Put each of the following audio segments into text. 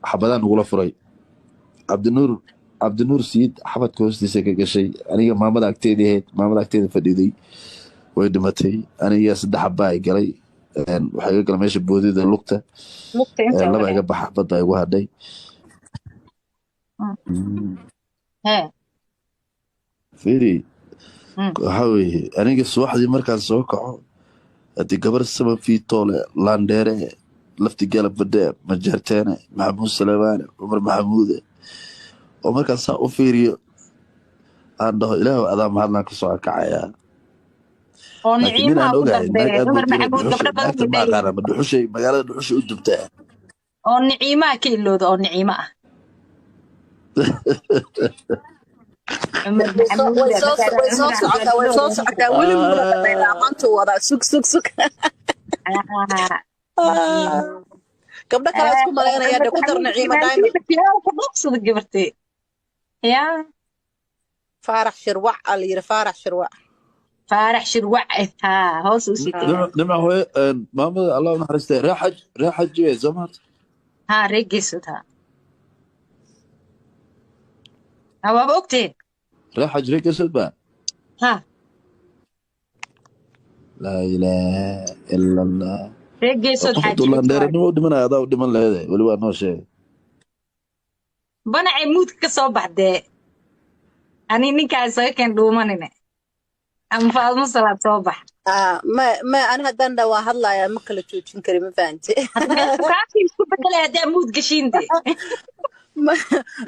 حبدان نقول فري عبد النور سيد حبد كوستيسا كغشي aniga maamada agteeda fadhiday way dhimatay aniga saddex xabaa ay galay waxay iga galay meesha boodida lugta inta laba wada iga bax xabada igu hadhay he fiiri waxa weeye aniga subaxdii markaan soo kaco haddii gabar sama fiitoole laandheere lafti galab badhe majarteene maxamuud salamaane cumar maxamuude oo markaan saa u fiiriyo aan dhaho ilaahu adaa mahadlaan ka soo kacayaa oo laakiin nin niciimaha aan ku ogahay naag darbeeyay aad Cumar moodo Maxamuud gabdho badan naagta bay ma aqaana leeyihiin ma dhuxushay magaalada dhuxushay u dubtaa oo niciimaha ka ilooda oo niciimo ah Cumar Maxamuud way soo socotaa weli muna dhaqaynaa maanta wada sug gabdho kale isku malaynaya de ku dar Naciima Diamond gabartay ya faarax shirwac al yiri faarax shirwac faarax shirwac ha hoos u sitay نمع هو ماما الله نحرسته راحج جوي زمات ha reegeysata hawa ogtay راحج ريك اسد با ha لا اله الا الله reegeysad قفت الله ندير انه دمنا هذا ودمن له ولي waa noo sheeg banacay muud ka soo baxdee ani ninkaas ay kan dhuumanine ama faadmo salaad soo bax ma ana hadan dhawaa hadlaya ma kala joojin kari ma fahanti kaafii isku bedelay hadaa muud gashiinde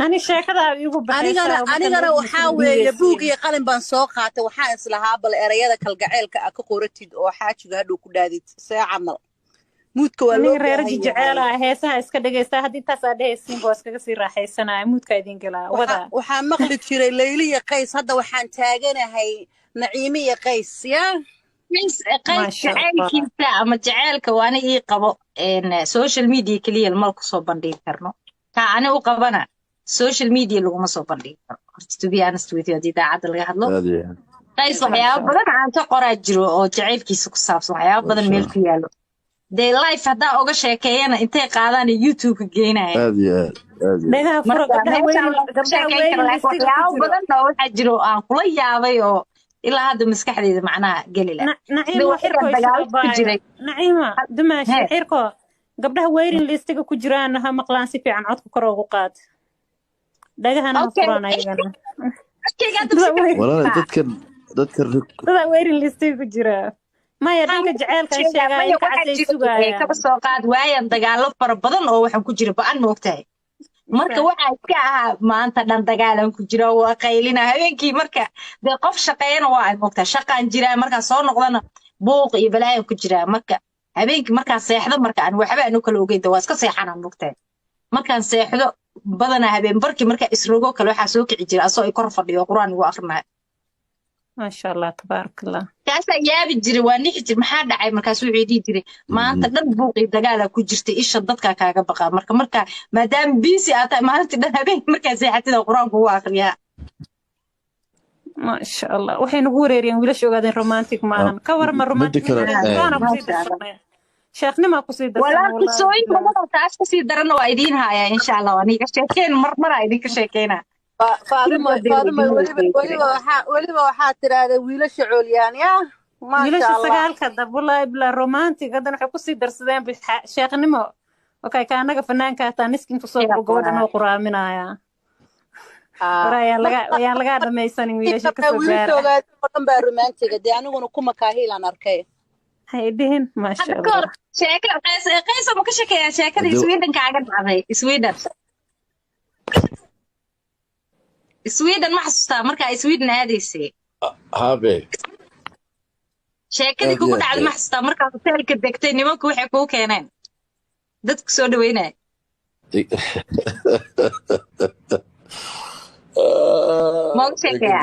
ani sheekada igu baxaysaa anigana waxaa weeye buug iyo qalin baan soo qaatay waxaan islahaa bal erayada kalgaceelka ka qoratid oo xaajiga hadhow ku dhaadid see camal muudka waa loo reer jeceela heesaha iska dhageysta hadii taas aad dhehaysiin boos kaga sii raaxaysanaa muudka idin galaa wada waxaan maqli jiray Layli iyo Qays hadda waxaan taaganahay Naciime iyo Qays ya qays jaceelkiisa ama jaceelka waana ii qabo social media kaliya mal ku soo bandhigi karno ka ani u qabana social media laguma soo bandhigi karo to be honest with you hadii daacad laga hadlo qays waxyaabo badan aan ka qoraa jiro oo jaceelkiisa ku saabsan waxyaabo badan meel ku yaalo de life hada oga sheekeeyana intay qaadaan YouTube ka geenayaan dhaga furo gabdhaha badan oo waxa jiro aan kula yaabay oo ilaa hadda maskaxdeeda macnaha gali la Naciima dumaashi xirko gabdhaha waiting listiga ku jiraan ha maqlaan si fiican codka kor ugu qaad dhagahana ma furaan ayagana walaal dadkan waiting listiga ku jira maya dhanka jaceelka sheegaya ka casay sugaya ka soo qaad waayan dagaalo fara badan oo waxaan ku jira baan moogtahay marka waxa iska ah maanta dhan dagaalan ku jira waa qaylina habeenkii marka de qof shaqeeyana waa ay moogtahay shaqaan jira marka soo noqdana buuq iyo balaayo ku jira marka habeenkii marka seexdo marka aan waxba aanu kala ogeyn waa iska seexanaan moogtahay markaan seexdo badana habeen barkii marka isrogo kale waxa soo kici jira asoo ay kor fadhiyo quraan ugu aqrinaa ما شاء الله تبارك الله kaasa yaabi jiray waa nixi jir maxaa dhacay markaas uu ciidi jiray maanta dhan buuqi dagaal ku jirtay isha dadka kaaga baqa marka maadaam busy aata maalintii dhan habeen markaas seexatida quraanku waa akhriyaa ما شاء الله waxay nagu wareeriyeen wiilasha ogaadeen romantic maahan ka warma romantic sheekhnima ku sii darsan walaal kusooyin badan taas ku sii daran waa idin haaya insha Allah aniga sheekeen mar ay idin ka sheekeena فاطمة وليبا waxaa tiraahday wiilasha cooliyaan ya ma sha wiilasha Allah sagaalka dab wallahi bila romantic hadan waxay ku sii darsadeen sheekhnimo okay ka anaga fanaanka taa niskin ku soo gabadhan oo quraaminaya yaan laga dhamaysanin wiilasha ka soo gaara wiilashoodan baa romantic de aniguna kuma kaahilan arkay hay dhihin ma sha Allah sheekada qays ma ka sheekaya sheekada Sweden kaaga dhacday Sweden ma xasuustaa marka Sweden aadaysay habe sheekadii kugu dhacday ma xasuustaa marka hotelka degtay nimanku waxay ku keeneen dadku soo dhaweynay ma sheekaya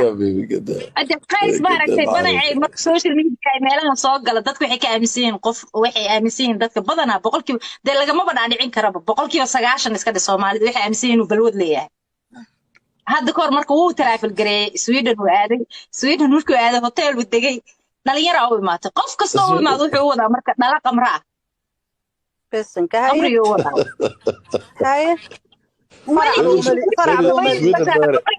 hadda qays maaragtay banacay marka social media ay meelaha soo gala dadku waxay ka aaminsan qof waxay aaminsan dadka badanaa boqolkiiba de lagama badhaadhicin karaba boqolkiiba 90 iska dhig Soomaalidu waxay aaminsan inuu balwad leeyahay hadda koor marka uu travel gareey Sweden uu aaday Sweden markuu aaday hotel uu degay dhalinyaro oo imaatay qof kasta oo imaado wuxuu wadaa marka dhala qamra بس كهاي قمري ولا هاي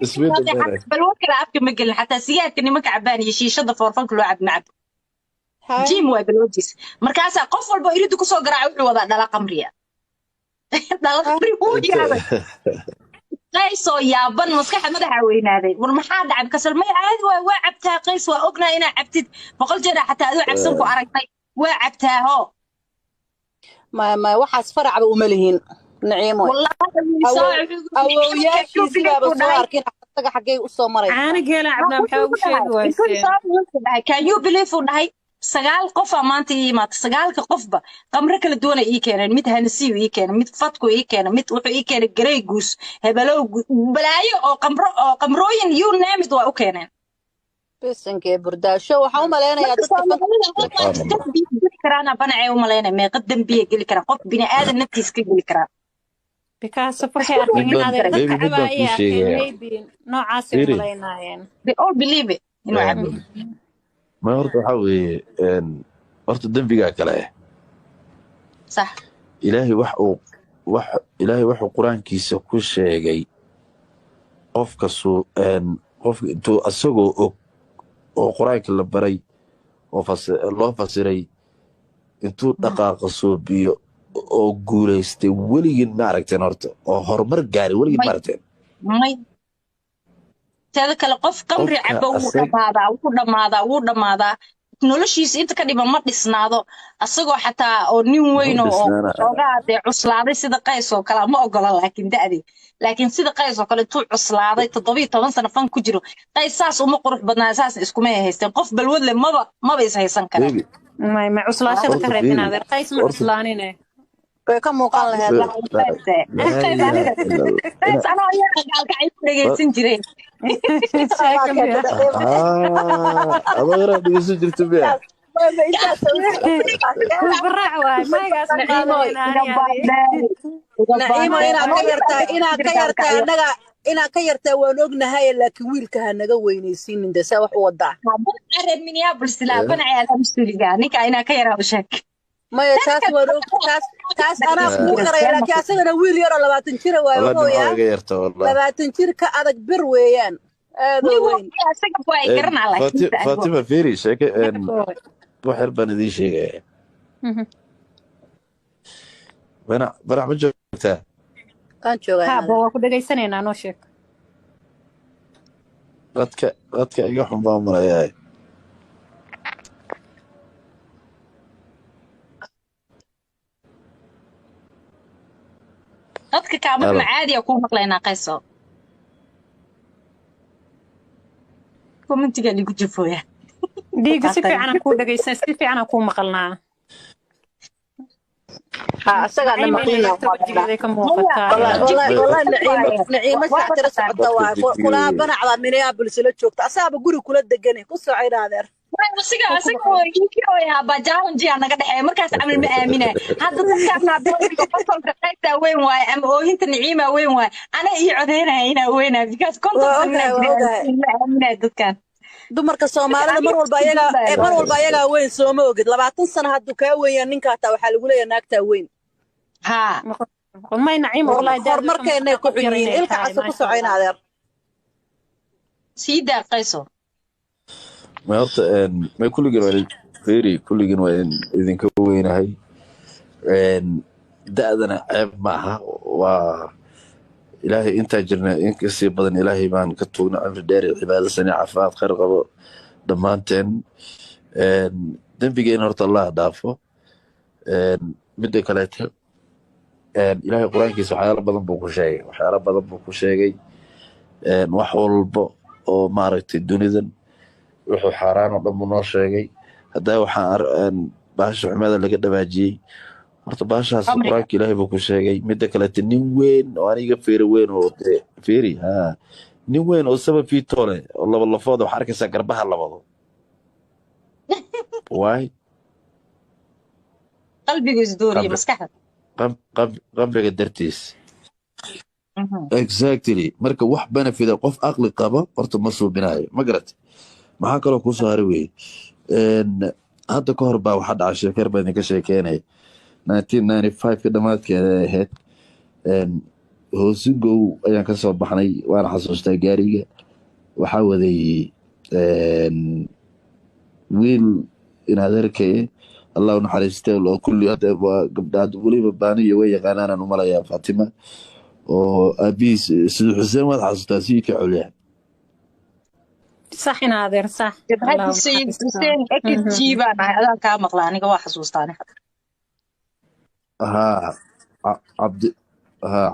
اسمين البارح balwadka la afka ma gelin xataa sigaarka nimanka cabaan iyo shiishada foorfanka loo cab macab jim waa balwadiis markaasaa qof walba iridu kusoo garaaca wuxuu wadaa dhala qamriya dhala qamri wuu yaabay qaysoo yaaban maskaxa madaxa weynaaday war maxaa dhacay kasal may caadi waa cabtaa qays waa ognaa inaa cabtid 100 jeer xataa adoo cabsan ku aragtay waa cabtaa hoo ما waxaas faracba uma lihiin naciimo awowyaashiisii baaba soo arkin asaga xaggay u soo maray caana geela cabnaa maxaa ugu sheegi waysee can you believe uu dhahay 9 qof maanta ii imaatay 9ka qofba qamro kala duwan ay ii keeneen mid hanasiyo ii keeneen mid fatku ii keeneen mid wuxuu ii keenay grey goose hebelo balaayo oo qamrooyin you name it waa u keeneen besankee burdaasho waxaan u maleynayaa dadka karaana banacay u maleynay meeqa dambiye geli kara qof bini aadan naftiis ka geli kara because waxay arkeen in adeer dadka cabaayay arkeen maybe noocaas ay maleynayeen they all believe it inuu cabo ما horta waxa weeye horta dambiga kale صح ilaahay wax uu quraankiisa ku sheegay qofka intuu asagoo og oo quraanka la baray oo loo fasiray intuu dhaqaaqa soo biyo oo guuleystay weligin ma aragteen horta oo horumar gaaray weligin ma aragteen may tada kale qof qamri cabo wuu dhamaadaa noloshiisa inta ka dhiban ma dhisnaado asagoo xataa oo nin weyn oo xoogaa dee cuslaaday sida qays oo kale ma ogola laakiin sida qays oo kale intuu cuslaaday 17 sano fan ku jiro qays saas uma qurux badnaa saas iskuma haysteen qof balwad leh maba is haysan karaan ما cuslaashada ka reebin adeer qays ma cuslaanine way ka muuqan lahayd qays anoo yar gaalka ay ku dhageysan jireen adoo yara dhegeysan jirta biya baraac waay maygaas naciimo inaad ka yartaa waan ognahay laakiin wiilka ha naga weynaysiinin de saa wax u wadaa reer minneapolis ilaa banacay alhamsuliga ninka inaa ka yaraa u sheeg maya taas waan og taas anaa kuu qaraya laakiin asagana wiil yaroo 20 jira waa ogooyaa 20 jir ka adag bir weeyaan aad u weyn Fatima Firi sheeke waxyar baan idiin sheegaya banac ma joogtaa kan joogaa waa ku dhageysanaynaa noo sheeg dadka iga xun baan marayaa dadka kaamad macaadiya ku maqlaynaa qayso commentiga ligu jifooya dhiiga si fiican ku dhageysan si fiican ku maqalnaa asaga na maqlina والله نعيمة شعتر سعد waa kula banacda Minneapolis la joogta asaaba guri kula deganay ku soo ciidaadeer asiga oo yaa bajaan jiya naga dhaxay markaas amal ma aamina hadda dadkaana dadka fasalka qayta weyn waay ama oohinta Naciima weyn waay ana ii codeynaa ina weynaa because konton dadkan dumarka Soomaalida mar walba ayaga weyn soo ma ogid 20 sano haddu ka weeyaan ninka taa waxa lagu leeyahay naagta weyn ha ما نعيم والله دار مركينا كحيين إلك عسى كسعين هذا سيدا قيسو ما يرت ما كل جنوين فيري كل جنوين إذا كوين هاي دأدنا عيب معها و إلهي أنت جرنا إنك سيب بدن إلهي ما كتونا عمر داري عبادة سنة عفات خير قبل ضمانتين دم بيجينا رت الله دافو بدي كلاته إلهي قرآنكيس waxyaalo badan buu ku sheegay wax walba oo maaragtay dunidan wuxuu xaraan oo dhan noo sheegay hadaa waxaan baasha xumada laga dhawaajiyay horta baashaas quraanka Ilaahay buu ku sheegay mid kale nin weyn oo aniga fiir weyn oo fiiri nin weyn oo sabab fiitole oo laba lafood wax arkaysa garbaha labado waay qalbigu isdooriyo maskaxda qabriga dartiis exactly marka wax benefit qof aqli qaba horta ma suubinayo ma garat maxaa kaloo ku soo haray hadda ka hor baa waxa dhacay sheekar baan ka sheekeynay 1995 ka dhamaadkeeda ay ahayd hoosingow ayaan ka soo baxnay waana xasuustaa gaariga waxaa waday wiil inadeerkay allah u naxariistay oo kulli hadda waa gabdhaad weliba baaniyo way yaqaanaanaan u malayaa Fatima oo aabihiis sida Xuseen waad xasuustaa sii ka culyaa صح نادر صح هذا السيد حسين أكيد جيبان هذا كان مقلاني قوا حسوستاني ها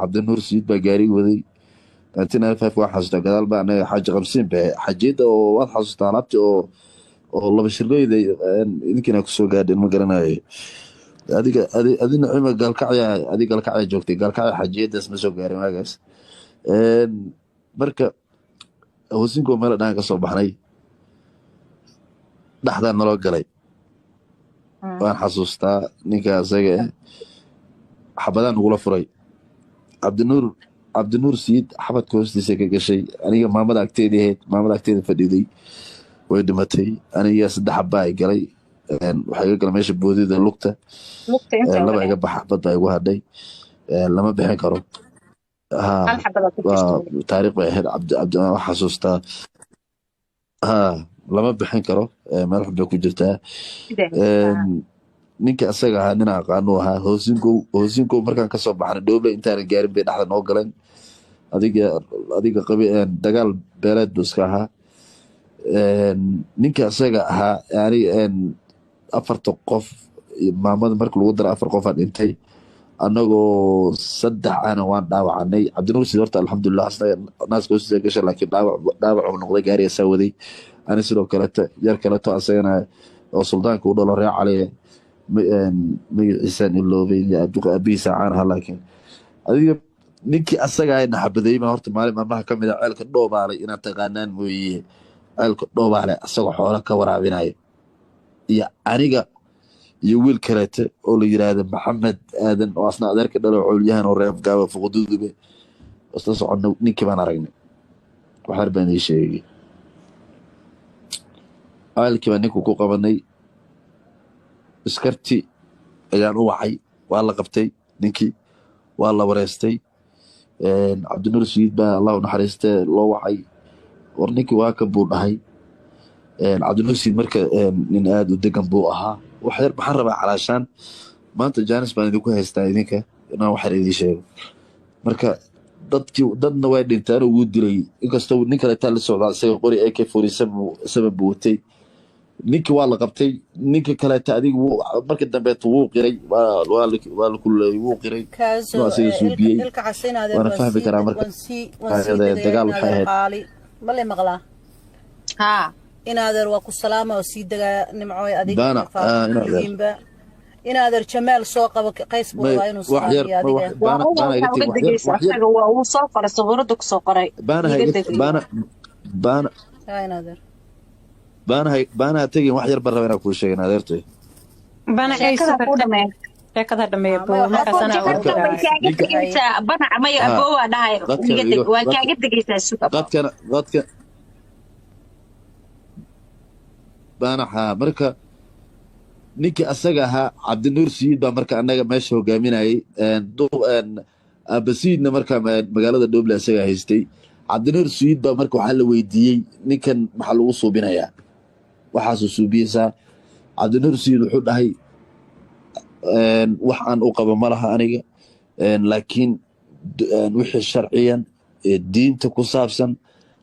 عبد النور سيد بقاري وذي أنتنا فاف واحد حسنا قال بقى أنا حاجة 50 بحجيت وواحد حسنا لابت أو والله بشرقي ذي يمكن أكسو قاعد المقرنا هذه نعمة قال كعيا هذه قال كعيا جوكتي قال كعيا حجيت اسمه سو قاري ما قاس مركب hoosinko meel dhan ka soo baxnay dhaxdaan naloo galay waan xasuustaa ninka asaga xabadaan nagula furay cabdinuur siid xabadka hoostiisa ka gashay aniga maamada agteeda fadhiday way dhimatay aniga 3 xabaa ay galay waxay ga galay meesha boodida lugta laba iga bax xabada igu hadhay lama bixin karo taariikh bay ahayd cabdi xasuustaa lama bixin karo meel xun bay ku jirtaa ninka asaga ahaa nin aqaanu ahaa hoosinkow markaan kasoo baxnay dhooble intaanan gaarin bay dhexda noo galeen adiga dagaal beeleed buu iska ahaa ninka asaga ahaa afarta qof maamada marka lagu dara 4 qof aan dhintay anagoo 3 ana waan dhaawacanay cabdinuur sidoo horta alxamdulilah naaska hoostiisa gashay laakiin dhaawac uu noqday gaariga saawaday ani sidoo kale yar kale to asagana oo suldaanka u dhalo reer cali magaciisaan iloobay abiisa caan ahaa laakiin adiga ninkii asaga ay naxabaday ma horta maalin maalmaha ka mid ah ceelka dhoobaalay inaad taqaanaan mooyee ceelka dhoobaalay asagoo xoolo ka waraabinaya iyo aniga iyo wiil kaleete oo la yiraahdo Maxamed Aadan oo asna adeerka dhalo culyahan oo reeb gaaba fuqududube isla socodna ninkii baan aragnay waxaan baan ii sheegay aalkii baan ninku ku qabanay iskarti ayaan u wacay waa la qabtay ninkii waa la wareystay cabdinuur siid baa allah u naxariistay loo wacay war ninkii waa ka buu dhahay cabdinuur siid marka nin aad u degan buu ahaa waxaan rabaa calaashaan maanta jaanis baan idinku haystaa idinka inaan waxaan idin sheego marka dadna way dhintaan oo wuu dilay inkastoo nin kale taa la socdaa isaga qori AK47 buu watay ninkii waa la qabtay ninka kale taa adiga marka dambe wuu qiray waa la kulay wuu qiray waa sida suubiyay waana fahmi karaa marka dagaal waxay ahayd male maqlaa inaadeer waa ku salaama oo sii dagaa nimcooy adiga faafiyinba inaadeer jamaal soo qabo qays buu waa inuu soo adiga waa uu soo qoray sawirada ku soo qoray baana tagin wax yar baraba inaan kuu sheegin adeertay sheekada dhameeyo banac maya aboowa dhahay waa kaaga degaysaa suuqa dadka baanaha marka ninkii asaga ahaa cabdinuur siid baa marka annaga meesha hogaaminayay abasiidna marka magaalada dhooble asaga haystay cabdinuur siid baa marka waxaa la weydiiyey ninkan maxaa lagu suubinayaa waxaasuu suubiyeysaa cabdinuur siid wuxuu dhahay wax aan u qabo ma laha aniga laakiin wixii sharciyan diinta ku saabsan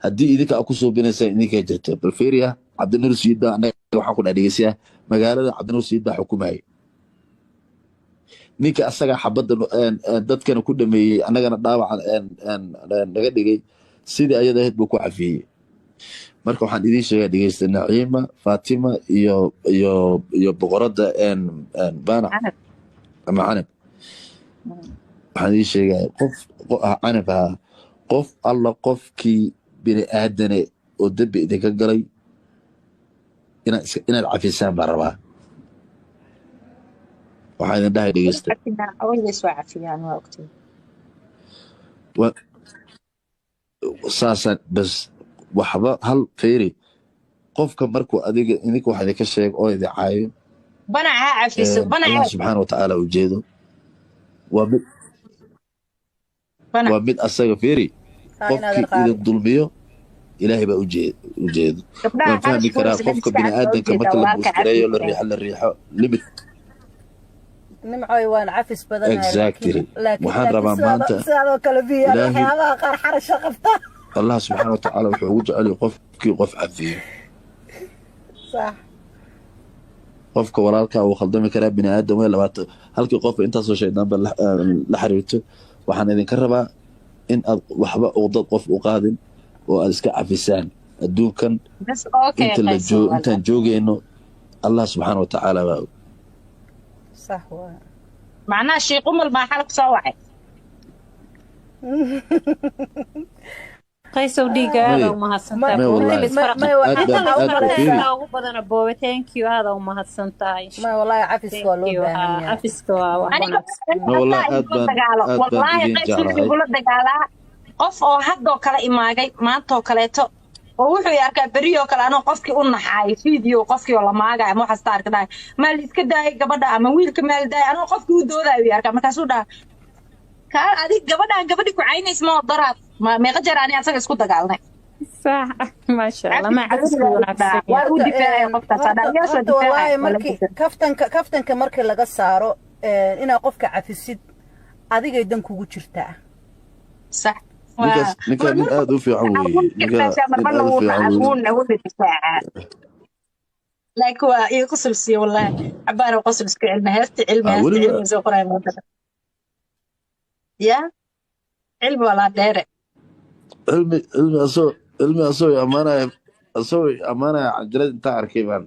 haddii idinka a ku suubinaysaa idinkaa jirta balferiya cabdinuur siid baa anaga waxaan ku dhadhegeysayaa magaalada cabdinuur siid baa xukumayay ninka asaga xabadda dadkana ku dhameeyey annagana dhaawaca naga dhigay sidii ayada ahayd buu ku cafiyey marka waxaan idiin sheegaa dhegeysta Naciima Fatima iyo boqorada baana ama canab waxaan idiin sheegaa canab qof alla qofkii bini aadane oo dambi idinka galay inaad cafisaan baan rabaa waxaan idin dhahay dhegeysta saasaan bas waxba hal feeri qofka markuu idinka wax idinka sheego oo idin caayo banaca cafiso allah banaca subxaana watacaala ujeedo waa mid banac waa mid asaga fiiri qofkii idin dulmiyo ilaahay baa ujeedo gabdhaha waan fahmi karaa xalashkooda qofka iska bini cadda aadanka ujeeda marka la walaalka buuskareeyo la cafiso riixo limit nimcoy waan cafis badanahay exactly laakiin waxaan rabaa maanta sidaadoo kale biyaan ilaahay waxyaabaha qaar xarasho qabta allah subxaana watacaala wuxuu ugu jecel yahay qofkii qof cafiyo sax qofka walaalkaa uu khaldami karaa bini aadam way labaata halkii qofka intaasoo shaydaanba la xiriirto waxaan idinka rabaa in aad waxba dad qof u qaadin oo aad iska cafisaan adduunkan bas okay intaan joogayno allah subxaana watacaala baa og صح waa macnaha sheekh umal baa xalaq soo wacay qaysow dhiiga aada u mahadsantahay ما والله ugu badana boobe thank you aada u mahadsantahay ما والله عفس waa loo baahan yahay cafiska waa wax aniga wanaagsan والله aad baan idin jeclahay igula dagaalaa qof oo haddoo kale imaagay maantoo kaleeto oo wuxuu arkaa beriyoo kale anoo qofkii u naxaay video qofkii oo la maagay ama waxaasta arka dhahay maal iska daayay gabadha ama wiilka maal daayay anoo qofkii u doodayo arkaa markaasuu dhaha kaa adig gabadhi ku caynays ma daraad meeqa jeer ani asaga isku dagaalnay صح ما شاء الله ما cafiska wanaagsan waa u difaacay qofkaas adhayaasha والله markii kaftanka markii laga saaro inaa qofka cafisid adigay dan kugu jirtaa صح ninkaan nin aad u fiican laakiin waa ii qosol siiye wallahi cabaana qosol iska cilmi heesta cilmi soo qoray marada ya cilmi wala dheere cilmi asoo amaanaya canjalad intaan arkay baan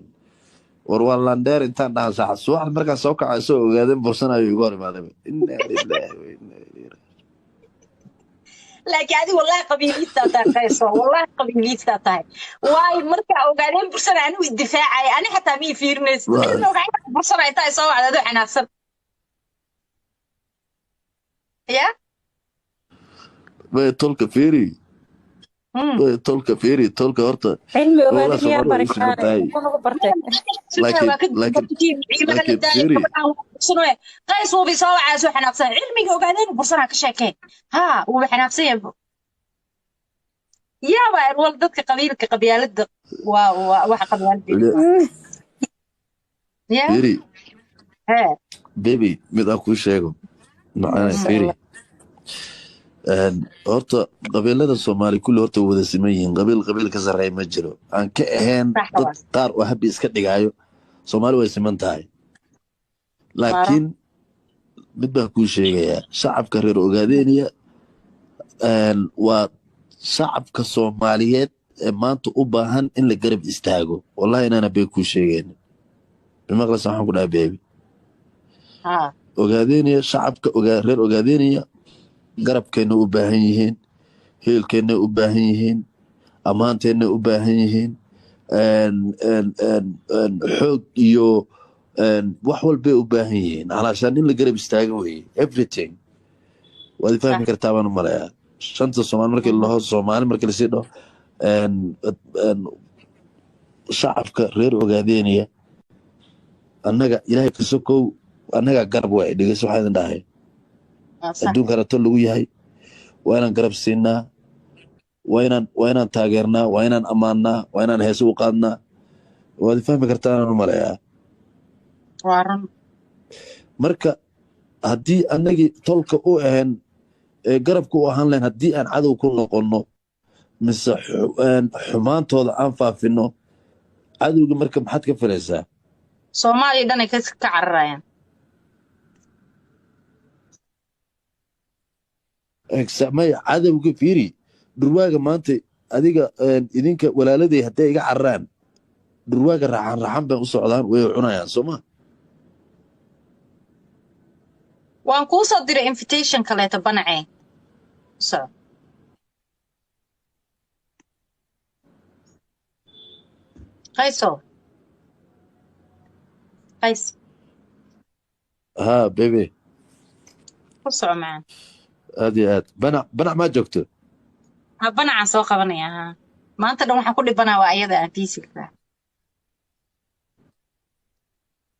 war waa landheer intaan dhahan saaxad subaxda markaan soo kaca isoo ogaadeen bursanayo igu hor imaaday laakiin adi wallahi qabiiliistaa tahay qayso wallahi qabiiliistaa tahay waay markaa ogaadeen bursana anigu iddifaacaya ani xataa mii fiirinaysa bursana intaa soo wacda adoo xanaaqsan ya tolka fiiri tolka horta cilmi ogaadimiyaa barikaanay kunagu bartay qays wuubi soo wacaa soo xanaaqsan cilmiga ogaadeen bursanaa ka sheekeen haa wuuba xanaaqsan yahay yaaba wal dadka qabiilka qabyaalada waa waxa qabyaalada ya fiiri baby mid aan kuu sheego macana fiiri horta qabiilada Soomaali kulli horta wada siman yihiin qabiil ka sareeya ma jiro aan ka ahayn dad qaar oo habi iska dhigayo Soomaali way siman tahay laakiin mid baan kuu sheegayaa shacabka reer Ogaadeniya waa shacabka Soomaaliyeed ee maanta u baahan in la garab istaago wallahi inana bay kuu sheegeen bimaqlas waxaan ku dhahay baby Ogaadeniya shacabka reer Ogaadeniya garabkeena u baahan yihiin heelkeena u baahan yihiin amaanteena u baahan yihiin xoog iyo wax walba u baahan yihiin alaashaan in la garab istaago weeye everything waad fahmi kartaa baan u malayaa shanta Soomaali markii laho Soomaali markii la sii dhaho shacabka reer Ogaadeniya annaga ilaahay ka sokow annaga garab way dhigayso waxaan idin dhahay adduunka rato lagu yahay waa inaan garab siinaa waa inaan taageernaa waa inaan ammaannaa waa inaan heese u qaadnaa waad fahmi kartaa inaan u malayaa marka haddii annagii tolka u ahayn ee garabka u ahaan lahayn haddii aan cadow ku noqonno mise xumaantooda aan faafino cadowga marka maxaad ka filaysaa Soomaaliya dhan ay ka cararayaan may cadowga fiiri dhurwaaga maanta adiga idinka walaaladay hadday iga cararaan dhurwaaga raxan bay u socdaan way cunayaan soo ma waan kuu soo diray invitation kaleeto banaceen so qayso qays ها بيبي ku soco macaan هذه بنع ما جوكته banacaan soo qabanaya ha maanta dhan waxaan ku dhibanaa waa ayada aan fiisilka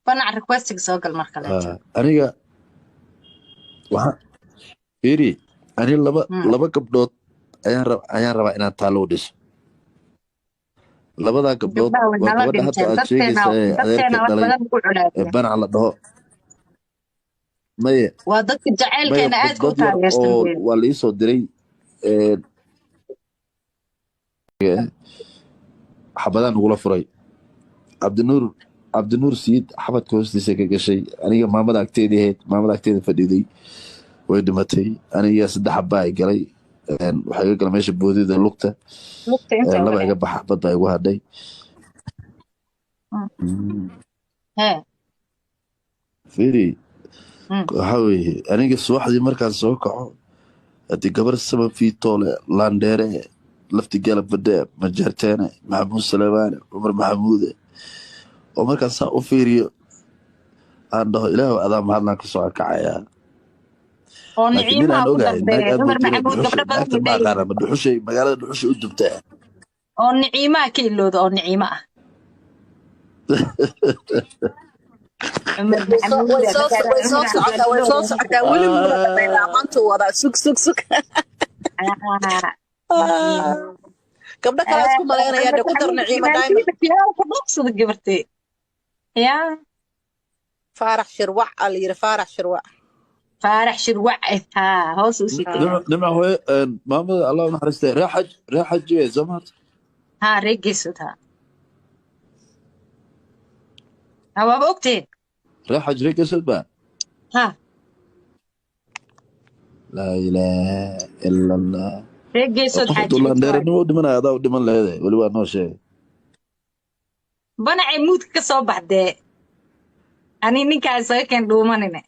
banac requestig soo gal mar kaleeto aniga waxaan fiiri ani laba gabdhood ayaan rabaa inaan taalo u dhiso labadaa gabdhood waa gabadha hadda aad sheegaysa ee adeerka dhalay ee banac la dhaho maye waa dadka jacaylkeena aad ku taageersan waa la iisoo diray xabadaan nagula furay cabdinuur siid xabadka hoostiisa ka gashay aniga maamada agteedii ahayd maamada agteeda fadhiday way dhimatay aniga 3 xabaa ay galay waxaa iga gala meesha boodida lugta laba iga baxa xabadda igu hadhay fiiri waxaa weeye aniga subaxdii markaan soo kaco haddii gabar sama fiitoole laandheere lafti gala badee majarteene maxamuud salamaane cumar maxamuude oo markaan saa u fiiriyo aan dhaho ilaahu adaa mahadlaan kasoo akacayaa oo niciimaha ku dardee cumar maxamuud gabdho badan ma dhuxushay magaalada dhuxushay u dubtaa oo niciimaha ka ilooda oo niciimo ah way soo socotaa weli maanta wada sug gabdho kale isku malaynaya ku dar niciimo diamond gabartay ya faarax shirwac ala yiri faarax shirwac ha hoos u sitay nimca hooye maamada allah naxariistay raaxaj zamaad ha reegeysota awaaba ogteen raaxaj reegeysod ba ha laa ilaaha ila allah reegeysod xaajilandheeranimo u dhimanaya adaa u dhiman leedahay weli waa noo sheegay banacay muudka ka soo baxdee ani ninkaa isaga keen dhuumanine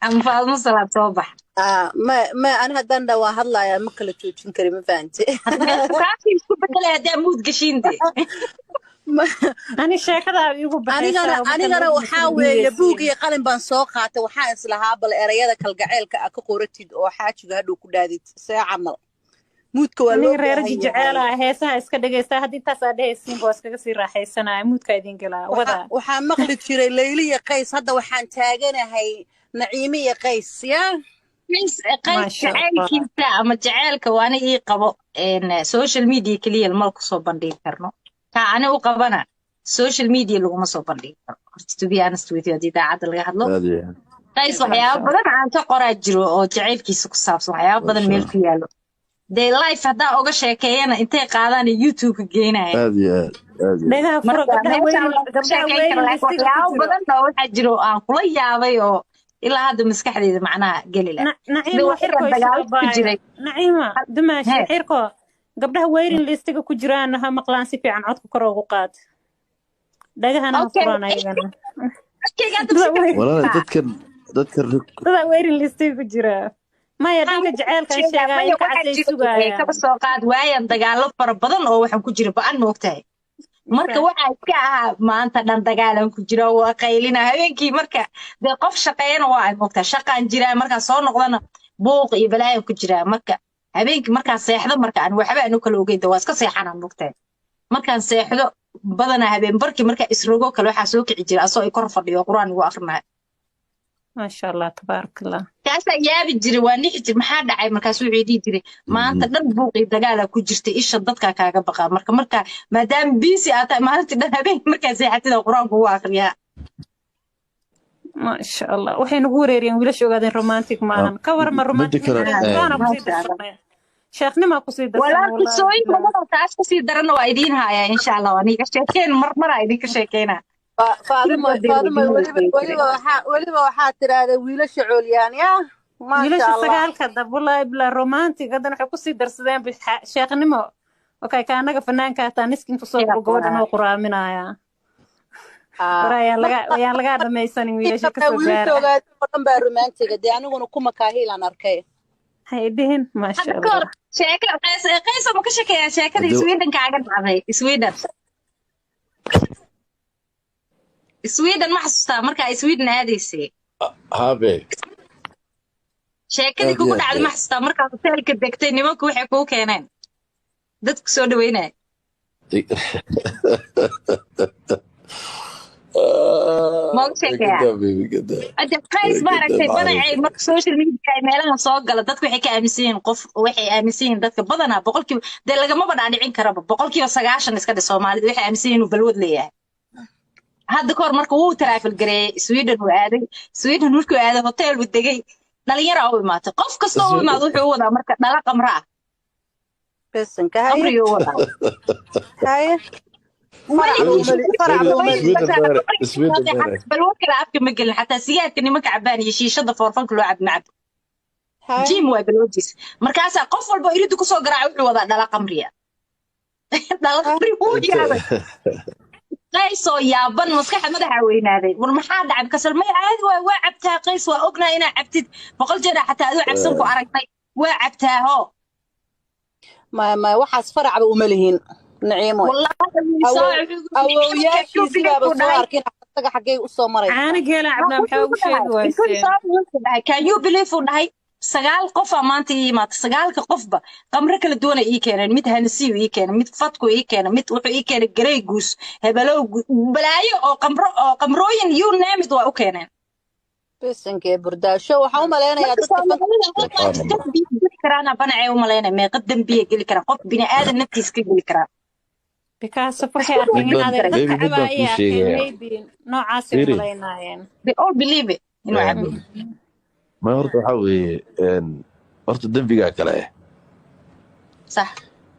ama faadmo salaad soo bax ma ani haddaan dha waa hadlayaa ma kala joojin kari ma fahante kaafii isku bedelay haddaa muud gashiinde ani sheekada igu anigana waxaa weeye buug iyo qalin baan soo qaatay waxaan islahaa bal erayada kalgaceylka ka qoratid oo xaajiga hadhow ku dhaadid see camal muudka waa loo reer jecel heesaha iska dhageysta hadii intaas aad dhehaysiin boos kaga sii raaxaysanaa muudka idin galaa waxaa maqli jiray Layli iyo Qays hadda waxaan taaganahay Naciimi iyo Qays yaa qays jacaylkiisa ama jacaylka waana ii qabo social media kaliya mal ku soo bandhigi karno ka ani u qabana social media laguma soo bandhigi karo to be honest with you idaacada laga hadlo qays waxyaabo badan aan ka qoraa jiro oo jacaylkiisa ku saabsan waxyaabo badan meel ku yaalo day life hadda uga sheekeeyana intay qaadaan YouTube ka geenayaan dhagaa furo gabdhaha badan oo waxa jiro aan kula yaabay oo ilaa hadda maskaxdeeda macnaha gali la naciima dumaashi xirko gabdhaha weyrin listiga ku jiraan ha maqlaan si fiican codka kor ugu qaad dhagahana ha furaan ayagana walaalay dadkan weyrin listiga ku jiraa maya dhanka jaceylka sheegaya kacasay sugaya ka soo qaad waayan dagaalo fara badan oo waxaan ku jira baan moogtahay marka waxa iska ahaa maanta dhan dagaalan ku jira waa qaylina habeenkii marka de qof shaqeeyana waa ay moogtahay shaqaan jira marka soo noqdana buuq iyo balaayo ku jira marka habeenkii marka seexdo marka aan waxba aanu kala ogeeyda waa iska seexanaan moogtahay markaan seexdo badana habeen barkii marka isrogo kale waxa soo kici jira asoo ay kor fadhiyo quraan ugu aqrinaa ما شاء الله تبارك الله كاسا يابي جري وانيح جري ما حد عاي مركا سو عيدي جري ما انت دد بوقي دغالا ku jirtay isha dadka kaaga baqa marka maadaam busy ata maalintii dhan habeen marka seexatida quraanku waa akhriyaa ما شاء الله waxay nagu wareeriyeen wiilasha ogaadeen romantic maahan ka war ma romantic sheekhnima ku sii darsan walaal sooyin badan taas ku sii daran waa idin haya insha Allah aniga sheekeen mar idin ka sheekeena فاطمة وليبا waxaa tiraahday wiilasha coolyaan yaa ma sha Allah sagaalka dabulay bila romantic hadan waxa ku sii darsadeen sheekhnimo okay ka anaga fanaanka taa niskin ku soo gabadhan oo quraaminaya yaan laga dhamaysan wiilasha ka soo gaar dhan baa romantiga de aniguna kuma kaahilan arkay haydihin ma sha Allah sheekada qays ma ka sheekaya sheekada Sweden kaaga dhacday Sweden ma xasuustaa marka ay Sweden aadaysay habe sheekadii kugu dhacday ma xasuustaa marka hotelka degtay nimanku waxay kugu keeneen dadku soo dhaweynay ما ogtahay hadda qays maaragtay banacay marka social media ay meelaha soo gala dadku waxay ka aaminsan yihiin qof waxay aaminsan yihiin dadka badanaa boqolkiiba dee lagamaba dhaadhicin karaba boqolkiiba 90 iska dhis Soomaalida waxay aaminsan yihiin inuu balwad leeyahay hadda kahor marka wuu travel gareeyay Sweden uu aaday Sweden markuu aaday hotel uu degay dhalinyaro u imaatay qof kasta oo imaado wuxuu wadaa marka dhala qamra ah بسن كهاي qamriyo wadaa هاي balwad kale afka ma gelin xataa sigaadka nimanka cabaan iyo shiishada foorfanka loo cab macab jim waa balwadiis markaasaa qof walba iridu kusoo garaaca wuxuu wadaa dhala qamriya dhala qamri wuu yaabay qaysoo yaaban maskaxa madaxa weynaaday war maxaa dhacay kasal may caadi waa cabtaa qays waa ognaa inaa cabtid boqol jeer xataa adoo cabsan ku aragnay waa cabtaa ho ما waxaas faracba uma lihiin naciimo awooyaashiisi baaba soo arkin asaga xagee u soo maray caana geela cabnaa maxaa ugu sheegi wayseen can you believe uu dhahay 9 qof maanta ii maanta 9ka qofba qamro kala duwan ay keeneen mid hanasi ii keeneen mid fatku ii keeneen mid wuxuu ii keenay grey goose hebelo balaayo oo qamrooyin you name it waa u keeneen besankee burdaasho waxa u maleynayaa dadka karana banacay u maleynaa meeqa dambiye geli kara qof bini aadan naftiis ka geli kara because waxay arkeen inaad dadka cabaaya maybe noocaas ay maleynayeen they all believe it inuu cabo ma horta waxa weeye horta dambiga kale صح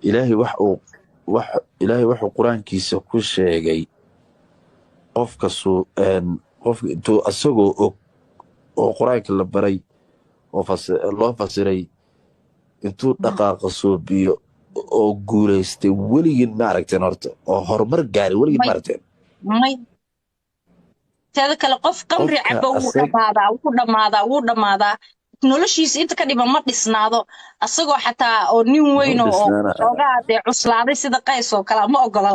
ilaahay wax uu quraankiisa ku sheegay qofka soo qof intuu asagoo oo quraanka la baray oo loo fasiray intuu dhaqaaqa soo biyo oo guuleystay weligiin ma aragteen horta oo horumar gaari weligiin ma aragteen may tada kale qof qamri cabo wuu dhamaadaa noloshiisa inta ka dhiban ma dhisnaado asagoo xataa oo nin weyn oo ogaade cuslaaday sida qays oo kale ma ogola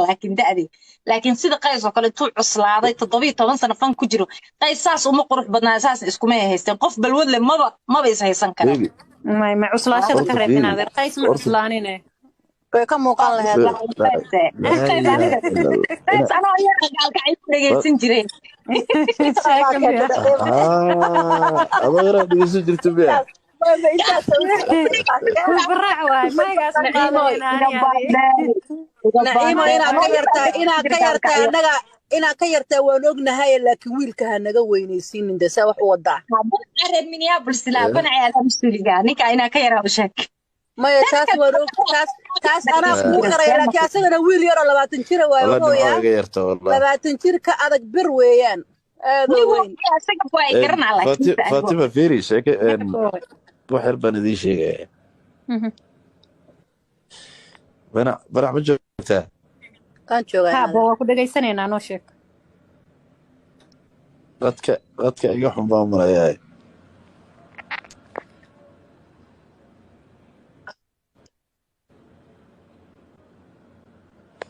laakiin sida qays oo kale intuu cuslaaday 17 sano fan ku jiro qays saas uma qurux badnaa saas iskuma haysteen qof balwad leh maba is haysan kara ما عسلاشة كهربين هذا قيس ما عسلانينه كم مقال هذا قيس أنا يا قال كعيب لقي سنجرين أنا غير هذا يسجل تبيع بالرعوة ما يقاس نعيمة إنا كيرتا ونوغنا لكن ويلكها نغا وينيسين إنده ساوح وضع أرد من يابلس لا بنعي على مستوليقا نيكا إنا كيرا وشك ما يتاس ونوغ تاس أنا أخوكرا لكي أساقنا ويل يرى 20 جيرا ويوهويا 20 جيرا كأدك برويان فاطمة فيري شيء وحر بندي شيء بنا ما جبتها كان شوغا ها بو ku dhageysanayna noo sheeg dadka iga xun baa marayaa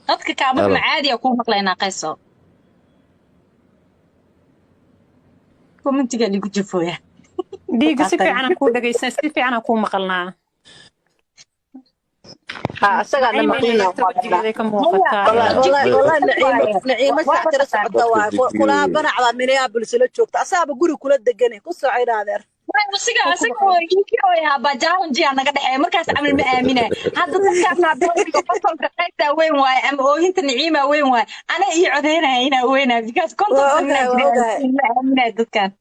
dadka ka ma caadi ah ku maqlaynaa qayso commentiga ligu jifooya dhiiga si fiican aan ku dhageysan si fiican aan ku maqalnaa أسأل أنا مقينة والله نعيمة ساعتها سعودة كلها بنا على مينيابوليس اللي شوفت أصاب جوري كل الدجنة قصة عين هذا وسيقا يا بجاون جي أنا قد مركز عمل مأمنة هذا تذكرنا بفصل قيسة وين واي أم أو أنت نعيمة وين واي أنا يعذينا هنا وين because كنت مأمنة دكان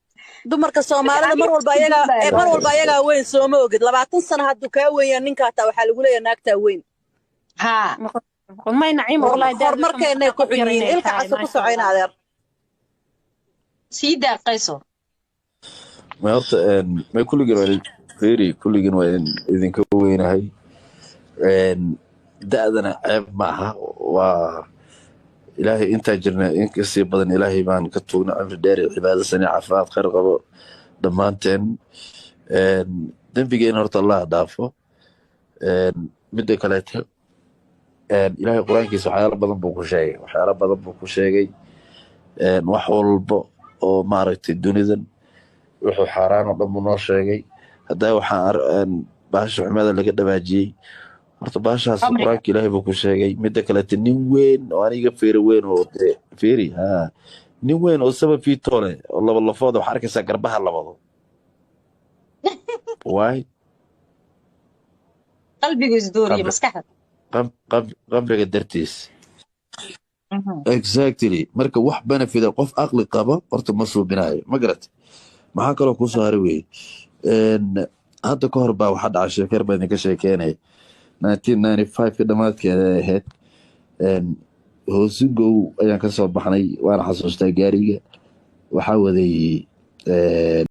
dumarka Soomaalida mar walba ayaga weyn soo ma ogid 20 sano haduu ka weeyaan ninka taa waxa lagu leeyahay naagta weyn ma naciim wallahi markeenay ku xiyeen ilka casoo ku socayna adeer sida qayso ma horta ma kulligeen waa idinka weynahay da'dana ceeb ma aha waa إلهي أنت جرنا إنك سيبضن إلهي بان كتونا عمر داري عبادة سنة عفاف خير قبو دمانتين دنبقين هرط الله دافو مدى كلاته إلهي قرآن كيسو حيالا بدن بوكو شاي وحيالا بدن بوكو شاي وحول بو ومعركة الدنيا وحو حاران ودمو شاي هدا وحار باشو عمادا اللي قد باجي horta baashaas quraanka ilaahay buu ku sheegay midda kale nin weyn oo aniga feeri weyn oo feeri nin weyn oo 7 feet tall oo laba lafood waxaa arkaysaa garbaha labado waay qalbigu isdooriye qabri maskaxda qabriga dartiis exactly marka wax benefit qof aqli qaba horta ma suubinayo ma garat maxaa kaloo ku soo haray wey hadda ka hor baa waxaa dhacay sheekeer baa idinka sheekeenay 1995 ka dhamaadkeeda ahayd hoosingow ayaan ka soo baxnay waana xasuustaa gaariga waxaa waday